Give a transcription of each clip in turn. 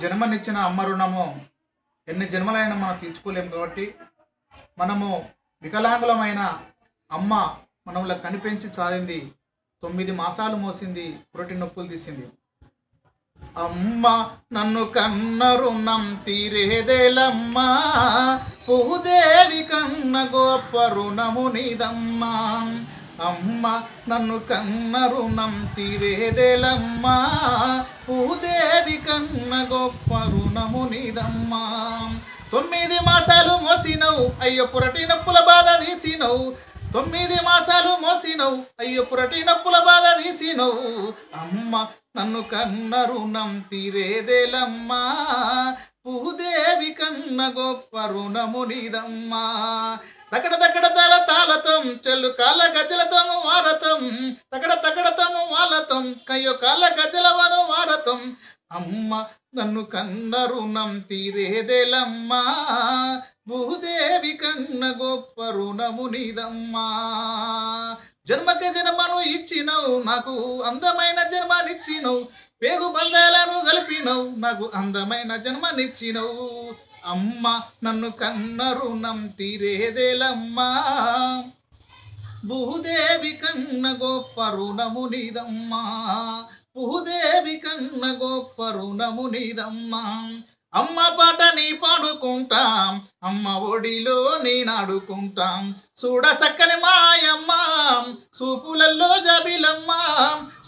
జన్మనిచ్చిన అమ్మ రుణము ఎన్ని జన్మలైనా మనం తీర్చుకోలేము. కాబట్టి మనము వికలాంగులమైన అమ్మ మనలో కనిపెంచి సాధింది, 9 మాసాలు మోసింది, పురిటి నొప్పులు తీసింది. అమ్మ నన్ను కన్న రుణం తీరేదేలమ్మా, భూదేవి కన్న గొప్ప రుణము నీదమ్మా. అమ్మ నన్ను కన్న రుణం తీరేదేలమ్మా, భూదేవి కన్న గొప్ప రుణము నీదమ్మా. 9 మాసాలు మోసినవు అయ్యో పురటి నొప్పుల బాధ తీసినవు, 9 మాసాలు మోసినవు అయ్యో పురటి నొప్పుల బాధ తీసినవు. అమ్మ నన్ను కన్న రుణం తీరేదేలమ్మా, భూదేవి కన్న గొప్ప రుణము నీదమ్మా. తకడ తకడ తల తాళతం చెల్లు కాళ్ళ గజలతం వారతం, తకడ తకడతము వాలతం కయ్యో కాళ్ళ గజలవను వారతం. అమ్మ నన్ను కన్న రుణం తీరేదేలమ్మా, భూదేవి కన్న గొప్ప రుణము నీదమ్మా. జన్మకి జన్మను ఇచ్చినవు, నాకు అందమైన జన్మనిచ్చినవు, పేగు బంధాలను కలిపినవు, నాకు అందమైన జన్మనిచ్చినవు. అమ్మ నన్ను కన్న రుణం తీరేదేలమ్మా, భూదేవి కన్న గొప్ప రుణము నీదమ్మా, భూదేవి కన్న గొప్ప రుణము నీదమ్మా. అమ్మ పాట నీ పాడుకుంటాం, అమ్మ ఒడిలో నేనాడుకుంటాం, చూడ సక్కని మాయమ్మ సూపులల్లో జాబిలమ్మ,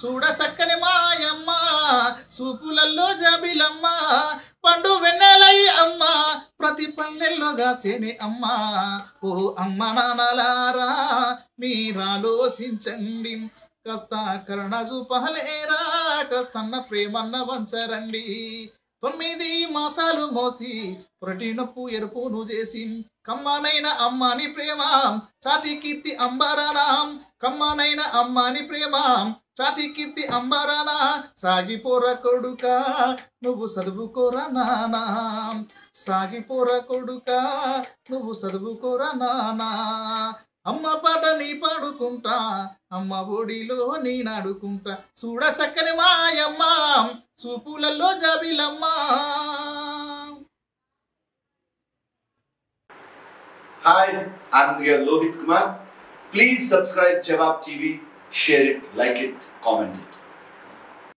చూడ సక్కని మాయమ్మ సూపులల్లో జాబిలమ్మ. పండు వెన్నెలై అమ్మ ప్రతి పల్లెల్లో గాసేనే అమ్మ. ఓ అమ్మ నాన్నలారా మీరాలోచించండి, కాస్త కరుణ చూపలేరా, కాస్తన్న ప్రేమన్న వంచరండి. 9 మాసాలు మోసి పురటి నొప్పు ఎరుపును చేసి, కమ్మనైన అమ్మని ప్రేమ చాటి కీర్తి అంబరానాం, కమ్మనైన అమ్మని ప్రేమ చాటి కీర్తి అంబరానా. సాగిపోర కొడుక నువ్వు చదువుకోరా నానా, సాగిపోర కొడుక నువ్వు చదువుకోరా నానా. అమ్మ పాట నీ పాడుకుంటా, అమ్మ ఒడిలో నేనాడుకుంటా, చూడ సక్కని మాయమ్మ చూపులలో జాబిలమ్మ. Hi, I'm your Lohit Kumar. Please subscribe Jawab TV, share it, like it, comment it.